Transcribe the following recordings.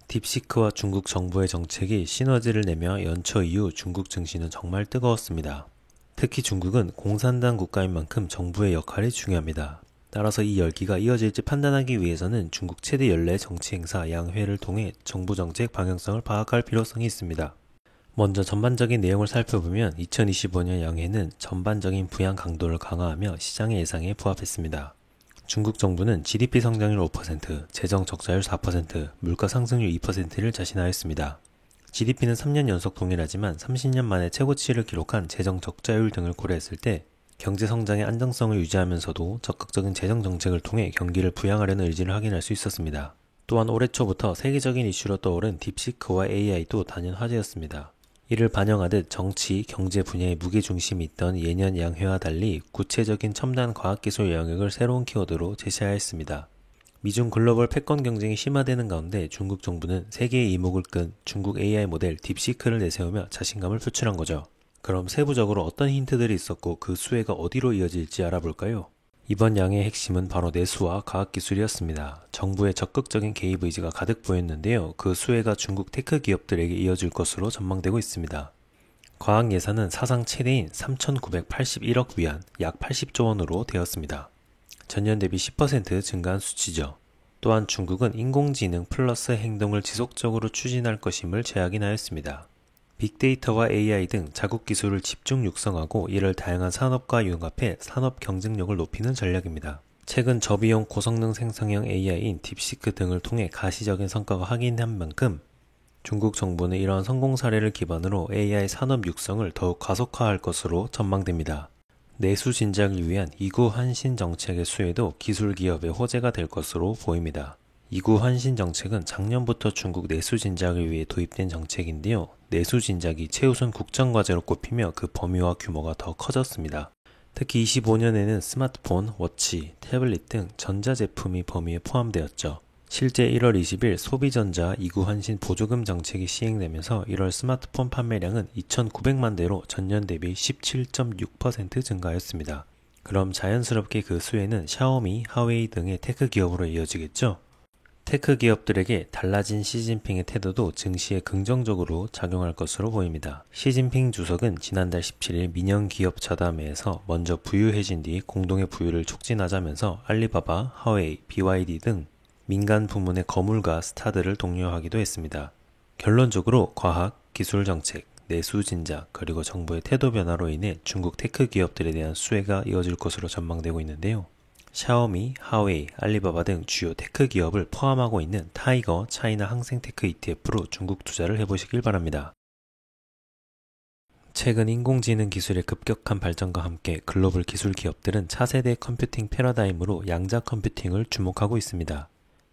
딥시크와 중국 정부의 정책이 시너지를 내며 연초 이후 중국 증시는 정말 뜨거웠습니다. 특히 중국은 공산당 국가인 만큼 정부의 역할이 중요합니다. 따라서 이 열기가 이어질지 판단하기 위해서는 중국 최대 연례 정치 행사 양회를 통해 정부 정책 방향성을 파악할 필요성이 있습니다. 먼저 전반적인 내용을 살펴보면 2025년 양회는 전반적인 부양 강도를 강화하며 시장의 예상에 부합했습니다. 중국 정부는 GDP 성장률 5%, 재정 적자율 4%, 물가 상승률 2%를 자신하였습니다. GDP는 3년 연속 동일하지만 30년 만에 최고치를 기록한 재정 적자율 등을 고려했을 때 경제 성장의 안정성을 유지하면서도 적극적인 재정 정책을 통해 경기를 부양하려는 의지를 확인할 수 있었습니다. 또한 올해 초부터 세계적인 이슈로 떠오른 딥시크와 AI도 단연 화제였습니다. 이를 반영하듯 정치, 경제 분야의 무게중심이 있던 예년 양회와 달리 구체적인 첨단 과학기술 영역을 새로운 키워드로 제시하였습니다. 미중 글로벌 패권 경쟁이 심화되는 가운데 중국 정부는 세계의 이목을 끈 중국 AI 모델 딥시크를 내세우며 자신감을 표출한 거죠. 그럼 세부적으로 어떤 힌트들이 있었고 그 수혜가 어디로 이어질지 알아볼까요? 이번 양의 핵심은 바로 내수와 과학기술이었습니다. 정부의 적극적인 개입 의지가 가득 보였는데요. 그 수혜가 중국 테크 기업들에게 이어질 것으로 전망되고 있습니다. 과학 예산은 사상 최대인 3,981억 위안, 약 80조 원으로 되었습니다. 전년 대비 10% 증가한 수치죠. 또한 중국은 인공지능 플러스 행동을 지속적으로 추진할 것임을 재확인하였습니다. 빅데이터와 AI 등 자국 기술을 집중 육성하고 이를 다양한 산업과 융합해 산업 경쟁력을 높이는 전략입니다. 최근 저비용 고성능 생성형 AI인 딥시크 등을 통해 가시적인 성과가 확인한 만큼 중국 정부는 이러한 성공 사례를 기반으로 AI 산업 육성을 더욱 가속화할 것으로 전망됩니다. 내수 진작을 위한 이구 환신 정책의 수혜도 기술 기업의 호재가 될 것으로 보입니다. 이구 환신 정책은 작년부터 중국 내수 진작을 위해 도입된 정책인데요. 내수 진작이 최우선 국정과제로 꼽히며 그 범위와 규모가 더 커졌습니다. 특히 25년에는 스마트폰, 워치, 태블릿 등 전자제품이 범위에 포함되었죠. 실제 1월 20일 소비전자 이구 환신 보조금 정책이 시행되면서 1월 스마트폰 판매량은 2,900만 대로 전년 대비 17.6% 증가하였습니다. 그럼 자연스럽게 그 수혜는 샤오미, 하웨이 등의 테크 기업으로 이어지겠죠? 테크 기업들에게 달라진 시진핑의 태도도 증시에 긍정적으로 작용할 것으로 보입니다. 시진핑 주석은 지난달 17일 민영기업 자담회에서 먼저 부유해진 뒤 공동의 부유를 촉진하자면서 알리바바, 하웨이, BYD 등 민간 부문의 거물과 스타들을 독려하기도 했습니다. 결론적으로 과학, 기술 정책, 내수 진작, 그리고 정부의 태도 변화로 인해 중국 테크 기업들에 대한 수혜가 이어질 것으로 전망되고 있는데요. 샤오미, 하웨이, 알리바바 등 주요 테크 기업을 포함하고 있는 타이거 차이나 항생테크 ETF로 중국 투자를 해보시길 바랍니다. 최근 인공지능 기술의 급격한 발전과 함께 글로벌 기술 기업들은 차세대 컴퓨팅 패러다임으로 양자 컴퓨팅을 주목하고 있습니다.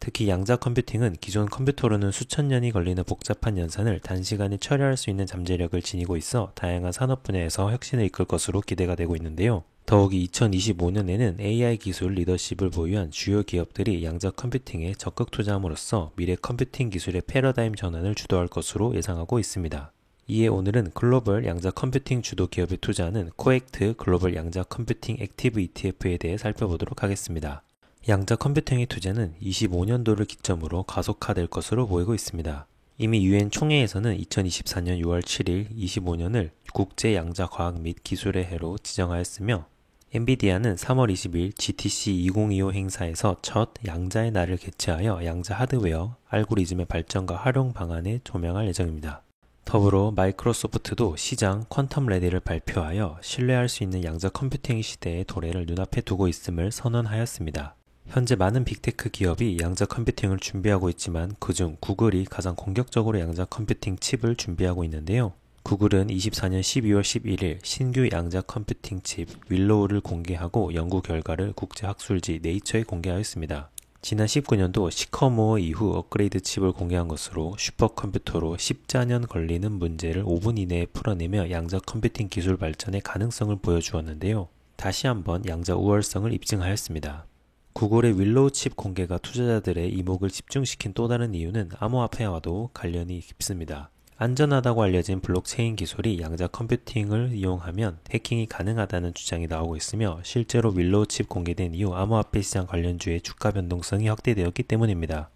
특히 양자 컴퓨팅은 기존 컴퓨터로는 수천 년이 걸리는 복잡한 연산을 단시간에 처리할 수 있는 잠재력을 지니고 있어 다양한 산업 분야에서 혁신을 이끌 것으로 기대가 되고 있는데요. 더욱이 2025년에는 AI 기술 리더십을 보유한 주요 기업들이 양자 컴퓨팅에 적극 투자함으로써 미래 컴퓨팅 기술의 패러다임 전환을 주도할 것으로 예상하고 있습니다. 이에 오늘은 글로벌 양자 컴퓨팅 주도 기업에 투자하는 코엑트 글로벌 양자 컴퓨팅 액티브 ETF에 대해 살펴보도록 하겠습니다. 양자 컴퓨팅의 투자는 25년도를 기점으로 가속화될 것으로 보이고 있습니다. 이미 유엔 총회에서는 2024년 6월 7일 25년을 국제 양자 과학 및 기술의 해로 지정하였으며 엔비디아는 3월 20일 GTC 2025 행사에서 첫 양자의 날을 개최하여 양자 하드웨어, 알고리즘의 발전과 활용 방안에 조명할 예정입니다. 더불어 마이크로소프트도 시장 퀀텀 레디를 발표하여 신뢰할 수 있는 양자 컴퓨팅 시대의 도래를 눈앞에 두고 있음을 선언하였습니다. 현재 많은 빅테크 기업이 양자 컴퓨팅을 준비하고 있지만 그중 구글이 가장 공격적으로 양자 컴퓨팅 칩을 준비하고 있는데요. 구글은 24년 12월 11일 신규 양자 컴퓨팅 칩 윌로우를 공개하고 연구 결과를 국제학술지 네이처에 공개하였습니다. 지난 19년도 시커모어 이후 업그레이드 칩을 공개한 것으로 슈퍼컴퓨터로 14년 걸리는 문제를 5분 이내에 풀어내며 양자 컴퓨팅 기술 발전의 가능성을 보여주었는데요. 다시 한번 양자 우월성을 입증하였습니다. 구글의 윌로우 칩 공개가 투자자들의 이목을 집중시킨 또 다른 이유는 암호화폐와도 관련이 깊습니다. 안전하다고 알려진 블록체인 기술이 양자 컴퓨팅을 이용하면 해킹이 가능하다는 주장이 나오고 있으며 실제로 윌로우 칩 공개된 이후 암호화폐 시장 관련주의 주가 변동성이 확대되었기 때문입니다.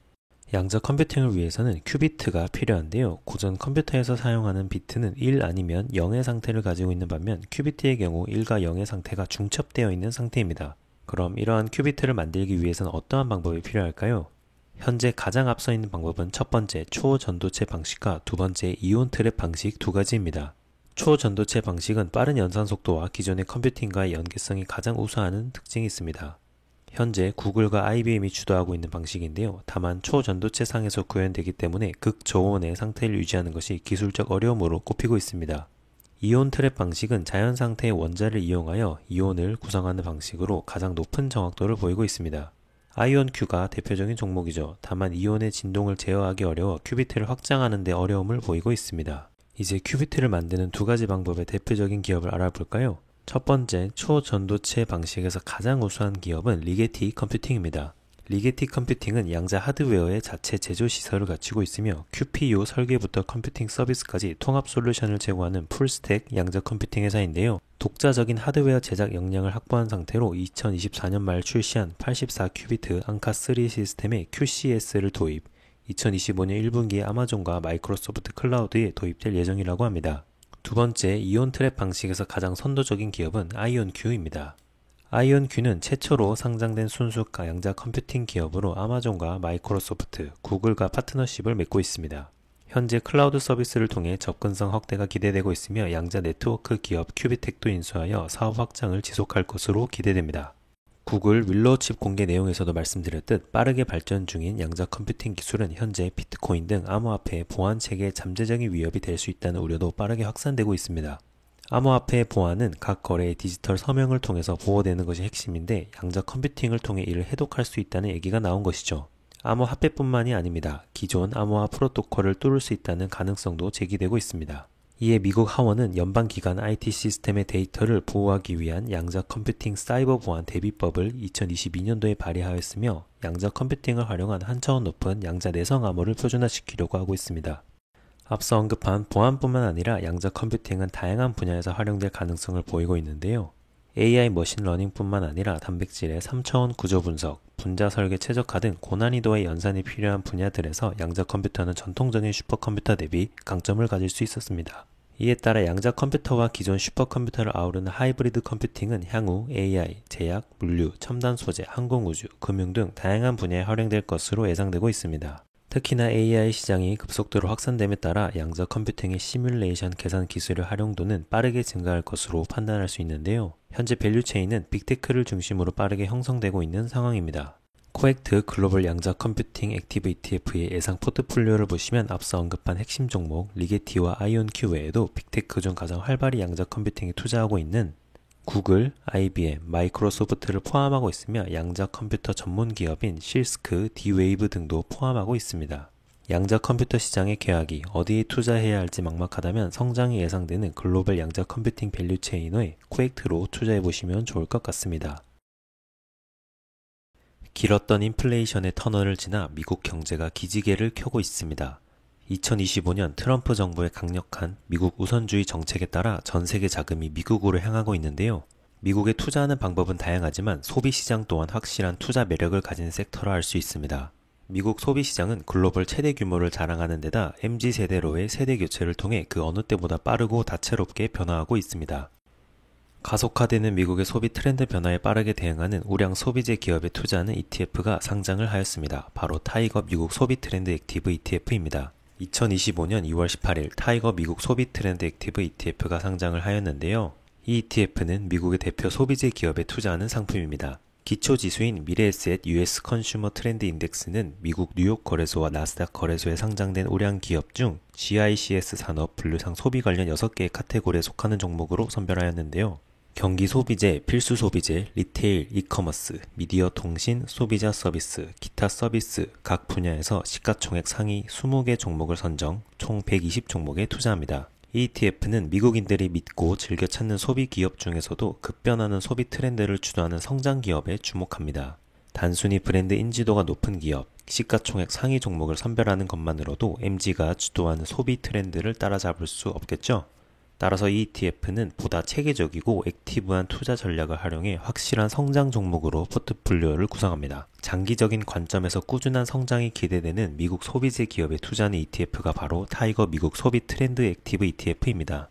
양자 컴퓨팅을 위해서는 큐비트가 필요한데요. 고전 컴퓨터에서 사용하는 비트는 1 아니면 0의 상태를 가지고 있는 반면 큐비트의 경우 1과 0의 상태가 중첩되어 있는 상태입니다. 그럼 이러한 큐비트를 만들기 위해서는 어떠한 방법이 필요할까요? 현재 가장 앞서 있는 방법은 첫 번째 초전도체 방식과 두 번째 이온 트랩 방식 두 가지입니다. 초전도체 방식은 빠른 연산 속도와 기존의 컴퓨팅과의 연계성이 가장 우수하는 특징이 있습니다. 현재 구글과 IBM이 주도하고 있는 방식인데요. 다만 초전도체 상에서 구현되기 때문에 극저온의 상태를 유지하는 것이 기술적 어려움으로 꼽히고 있습니다. 이온 트랩 방식은 자연 상태의 원자를 이용하여 이온을 구성하는 방식으로 가장 높은 정확도를 보이고 있습니다. 아이온 Q가 대표적인 종목이죠. 다만 이온의 진동을 제어하기 어려워 큐비트를 확장하는 데 어려움을 보이고 있습니다. 이제 큐비트를 만드는 두 가지 방법의 대표적인 기업을 알아볼까요? 첫 번째, 초전도체 방식에서 가장 우수한 기업은 리게티 컴퓨팅입니다. 리게티 컴퓨팅은 양자 하드웨어의 자체 제조 시설을 갖추고 있으며 QPU 설계부터 컴퓨팅 서비스까지 통합 솔루션을 제공하는 풀스택 양자 컴퓨팅 회사인데요. 독자적인 하드웨어 제작 역량을 확보한 상태로 2024년 말 출시한 84큐비트 앙카3 시스템의 QCS를 도입, 2025년 1분기에 아마존과 마이크로소프트 클라우드에 도입될 예정이라고 합니다. 두 번째, 이온 트랩 방식에서 가장 선도적인 기업은 아이온큐입니다. 아이온큐는 최초로 상장된 순수 양자 컴퓨팅 기업으로 아마존과 마이크로소프트, 구글과 파트너십을 맺고 있습니다. 현재 클라우드 서비스를 통해 접근성 확대가 기대되고 있으며 양자 네트워크 기업 큐비텍도 인수하여 사업 확장을 지속할 것으로 기대됩니다. 구글 윌로우칩 공개 내용에서도 말씀드렸듯 빠르게 발전 중인 양자 컴퓨팅 기술은 현재 비트코인 등 암호화폐의 보안 체계에 잠재적인 위협이 될 수 있다는 우려도 빠르게 확산되고 있습니다. 암호화폐의 보안은 각 거래의 디지털 서명을 통해서 보호되는 것이 핵심인데 양자 컴퓨팅을 통해 이를 해독할 수 있다는 얘기가 나온 것이죠. 암호화폐뿐만이 아닙니다. 기존 암호화 프로토콜을 뚫을 수 있다는 가능성도 제기되고 있습니다. 이에 미국 하원은 연방기관 IT 시스템의 데이터를 보호하기 위한 양자 컴퓨팅 사이버 보안 대비법을 2022년도에 발의하였으며 양자 컴퓨팅을 활용한 한 차원 높은 양자 내성 암호를 표준화시키려고 하고 있습니다. 앞서 언급한 보안뿐만 아니라 양자 컴퓨팅은 다양한 분야에서 활용될 가능성을 보이고 있는데요. AI 머신러닝뿐만 아니라 단백질의 3차원 구조 분석, 분자 설계 최적화 등 고난이도의 연산이 필요한 분야들에서 양자 컴퓨터는 전통적인 슈퍼컴퓨터 대비 강점을 가질 수 있었습니다. 이에 따라 양자 컴퓨터와 기존 슈퍼컴퓨터를 아우르는 하이브리드 컴퓨팅은 향후 AI, 제약, 물류, 첨단 소재, 항공우주, 금융 등 다양한 분야에 활용될 것으로 예상되고 있습니다. 특히나 AI 시장이 급속도로 확산됨에 따라 양자 컴퓨팅의 시뮬레이션 계산 기술의 활용도는 빠르게 증가할 것으로 판단할 수 있는데요. 현재 밸류체인은 빅테크를 중심으로 빠르게 형성되고 있는 상황입니다. 코엑트 글로벌 양자 컴퓨팅 액티브 ETF의 예상 포트폴리오를 보시면 앞서 언급한 핵심 종목 리게티와 아이온큐 외에도 빅테크 중 가장 활발히 양자 컴퓨팅에 투자하고 있는 구글, IBM, 마이크로소프트를 포함하고 있으며 양자 컴퓨터 전문 기업인 실스크, D-Wave 등도 포함하고 있습니다. 양자 컴퓨터 시장의 계약이 어디에 투자해야 할지 막막하다면 성장이 예상되는 글로벌 양자 컴퓨팅 밸류체인의 코엑트로 투자해보시면 좋을 것 같습니다. 길었던 인플레이션의 터널을 지나 미국 경제가 기지개를 켜고 있습니다. 2025년 트럼프 정부의 강력한 미국 우선주의 정책에 따라 전 세계 자금이 미국으로 향하고 있는데요. 미국에 투자하는 방법은 다양하지만 소비시장 또한 확실한 투자 매력을 가진 섹터라 할 수 있습니다. 미국 소비시장은 글로벌 최대 규모를 자랑하는 데다 MZ세대로의 세대 교체를 통해 그 어느 때보다 빠르고 다채롭게 변화하고 있습니다. 가속화되는 미국의 소비 트렌드 변화에 빠르게 대응하는 우량 소비재 기업에 투자하는 ETF가 상장을 하였습니다. 바로 타이거 미국 소비 트렌드 액티브 ETF입니다. 2025년 2월 18일 타이거 미국 소비 트렌드 액티브 ETF가 상장을 하였는데요. 이 ETF는 미국의 대표 소비재 기업에 투자하는 상품입니다. 기초지수인 미래에셋 US 컨슈머 트렌드 인덱스는 미국 뉴욕 거래소와 나스닥 거래소에 상장된 우량 기업 중 GICS 산업 분류상 소비 관련 6개의 카테고리에 속하는 종목으로 선별하였는데요. 경기 소비재, 필수 소비재, 리테일, 이커머스, 미디어 통신, 소비자 서비스, 기타 서비스 각 분야에서 시가총액 상위 20개 종목을 선정 총 120종목에 투자합니다. 이 ETF는 미국인들이 믿고 즐겨 찾는 소비 기업 중에서도 급변하는 소비 트렌드를 주도하는 성장 기업에 주목합니다. 단순히 브랜드 인지도가 높은 기업, 시가총액 상위 종목을 선별하는 것만으로도 MG가 주도하는 소비 트렌드를 따라잡을 수 없겠죠? 따라서 이 ETF는 보다 체계적이고 액티브한 투자 전략을 활용해 확실한 성장 종목으로 포트폴리오를 구성합니다. 장기적인 관점에서 꾸준한 성장이 기대되는 미국 소비재 기업에 투자하는 ETF가 바로 타이거 미국 소비 트렌드 액티브 ETF입니다.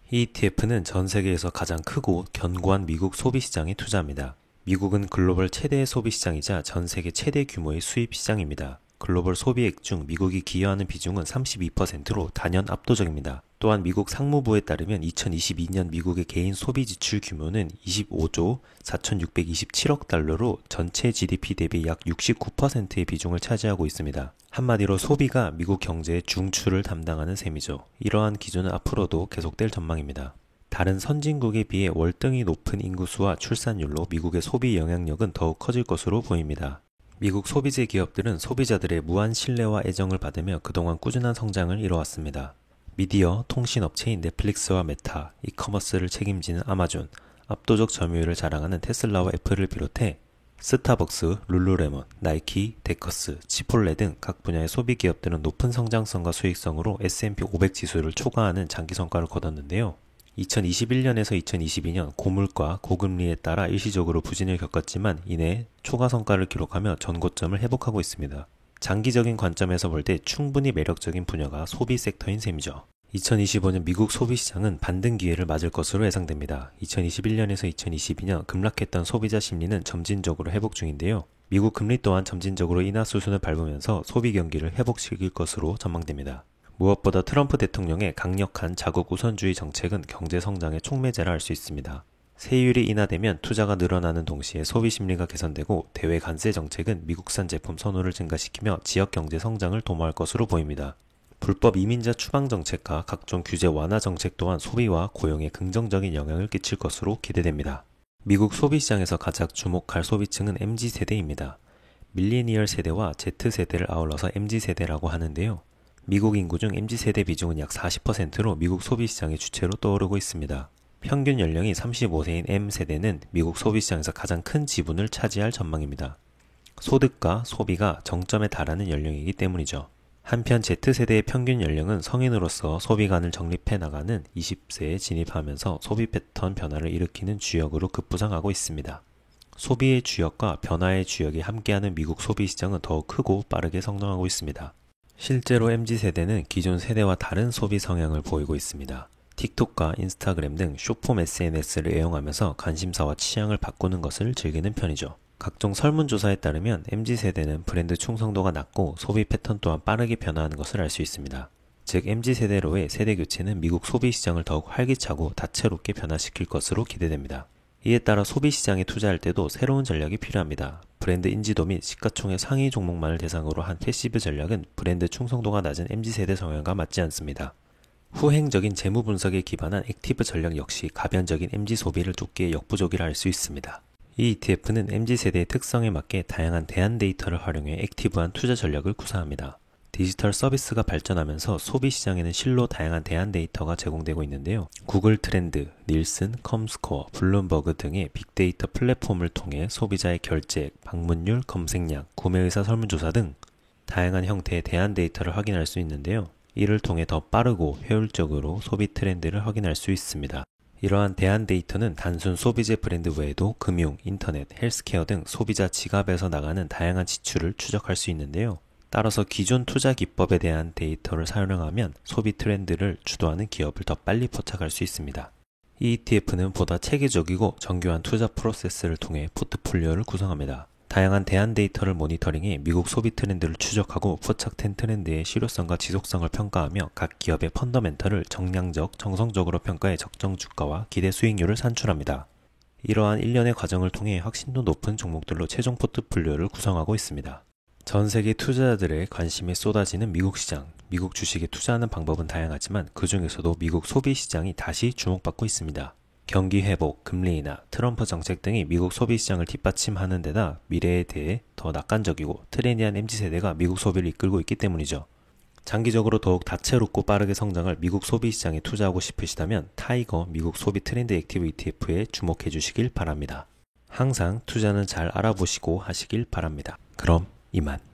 이 ETF는 전 세계에서 가장 크고 견고한 미국 소비 시장에 투자합니다. 미국은 글로벌 최대의 소비 시장이자 전 세계 최대 규모의 수입 시장입니다. 글로벌 소비액 중 미국이 기여하는 비중은 32%로 단연 압도적입니다. 또한 미국 상무부에 따르면 2022년 미국의 개인 소비 지출 규모는 25조 4,627억 달러로 전체 GDP 대비 약 69%의 비중을 차지하고 있습니다. 한마디로 소비가 미국 경제의 중추를 담당하는 셈이죠. 이러한 기조는 앞으로도 계속될 전망입니다. 다른 선진국에 비해 월등히 높은 인구수와 출산율로 미국의 소비 영향력은 더욱 커질 것으로 보입니다. 미국 소비재 기업들은 소비자들의 무한 신뢰와 애정을 받으며 그동안 꾸준한 성장을 이뤄왔습니다. 미디어, 통신업체인 넷플릭스와 메타, 이커머스를 책임지는 아마존, 압도적 점유율을 자랑하는 테슬라와 애플을 비롯해 스타벅스, 룰루레몬, 나이키, 데커스, 치폴레 등 각 분야의 소비 기업들은 높은 성장성과 수익성으로 S&P 500 지수를 초과하는 장기 성과를 거뒀는데요. 2021년에서 2022년 고물가, 고금리에 따라 일시적으로 부진을 겪었지만 이내 초과 성과를 기록하며 전고점을 회복하고 있습니다. 장기적인 관점에서 볼 때 충분히 매력적인 분야가 소비 섹터인 셈이죠. 2025년 미국 소비시장은 반등 기회를 맞을 것으로 예상됩니다. 2021년에서 2022년 급락했던 소비자 심리는 점진적으로 회복 중인데요. 미국 금리 또한 점진적으로 인하 수순을 밟으면서 소비 경기를 회복시킬 것으로 전망됩니다. 무엇보다 트럼프 대통령의 강력한 자국 우선주의 정책은 경제 성장의 촉매제라 할 수 있습니다. 세율이 인하되면 투자가 늘어나는 동시에 소비 심리가 개선되고 대외 관세 정책은 미국산 제품 선호를 증가시키며 지역 경제 성장을 도모할 것으로 보입니다. 불법 이민자 추방 정책과 각종 규제 완화 정책 또한 소비와 고용에 긍정적인 영향을 끼칠 것으로 기대됩니다. 미국 소비시장에서 가장 주목할 소비층은 MZ세대입니다. 밀레니얼 세대와 Z세대를 아울러서 MZ세대라고 하는데요. 미국 인구 중 MZ세대 비중은 약 40%로 미국 소비시장의 주체로 떠오르고 있습니다. 평균 연령이 35세인 M세대는 미국 소비시장에서 가장 큰 지분을 차지할 전망입니다. 소득과 소비가 정점에 달하는 연령이기 때문이죠. 한편 Z세대의 평균 연령은 성인으로서 소비관을 정립해 나가는 20세에 진입하면서 소비 패턴 변화를 일으키는 주역으로 급부상하고 있습니다. 소비의 주역과 변화의 주역이 함께하는 미국 소비시장은 더욱 크고 빠르게 성장하고 있습니다. 실제로 MZ세대는 기존 세대와 다른 소비 성향을 보이고 있습니다. 틱톡과 인스타그램 등 숏폼 SNS를 애용하면서 관심사와 취향을 바꾸는 것을 즐기는 편이죠. 각종 설문조사에 따르면 MZ세대는 브랜드 충성도가 낮고 소비 패턴 또한 빠르게 변화하는 것을 알 수 있습니다. 즉 MZ세대로의 세대 교체는 미국 소비시장을 더욱 활기차고 다채롭게 변화시킬 것으로 기대됩니다. 이에 따라 소비시장에 투자할 때도 새로운 전략이 필요합니다. 브랜드 인지도 및 시가총액 상위 종목만을 대상으로 한 패시브 전략은 브랜드 충성도가 낮은 MZ세대 성향과 맞지 않습니다. 후행적인 재무 분석에 기반한 액티브 전략 역시 가변적인 MZ 소비를 쫓기에 역부족이라 할 수 있습니다. 이 ETF는 MZ세대의 특성에 맞게 다양한 대안 데이터를 활용해 액티브한 투자 전략을 구사합니다. 디지털 서비스가 발전하면서 소비시장에는 실로 다양한 대안 데이터가 제공되고 있는데요. 구글 트렌드, 닐슨, 컴스코어, 블룸버그 등의 빅데이터 플랫폼을 통해 소비자의 결제액, 방문율, 검색량, 구매의사 설문조사 등 다양한 형태의 대안 데이터를 확인할 수 있는데요. 이를 통해 더 빠르고 효율적으로 소비 트렌드를 확인할 수 있습니다. 이러한 대안 데이터는 단순 소비재 브랜드 외에도 금융, 인터넷, 헬스케어 등 소비자 지갑에서 나가는 다양한 지출을 추적할 수 있는데요. 따라서 기존 투자 기법에 대한 데이터를 사용하면 소비 트렌드를 주도하는 기업을 더 빨리 포착할 수 있습니다. 이 ETF는 보다 체계적이고 정교한 투자 프로세스를 통해 포트폴리오를 구성합니다. 다양한 대안 데이터를 모니터링해 미국 소비 트렌드를 추적하고 포착된 트렌드의 실효성과 지속성을 평가하며 각 기업의 펀더멘털을 정량적, 정성적으로 평가해 적정 주가와 기대 수익률을 산출합니다. 이러한 일련의 과정을 통해 확신도 높은 종목들로 최종 포트폴리오를 구성하고 있습니다. 전 세계 투자자들의 관심이 쏟아지는 미국 시장, 미국 주식에 투자하는 방법은 다양하지만 그 중에서도 미국 소비 시장이 다시 주목받고 있습니다. 경기 회복, 금리 인하, 트럼프 정책 등이 미국 소비 시장을 뒷받침하는 데다 미래에 대해 더 낙관적이고 트렌디한 MZ세대가 미국 소비를 이끌고 있기 때문이죠. 장기적으로 더욱 다채롭고 빠르게 성장할 미국 소비 시장에 투자하고 싶으시다면 타이거 미국 소비 트렌드 액티브 ETF에 주목해 주시길 바랍니다. 항상 투자는 잘 알아보시고 하시길 바랍니다. 그럼 이만.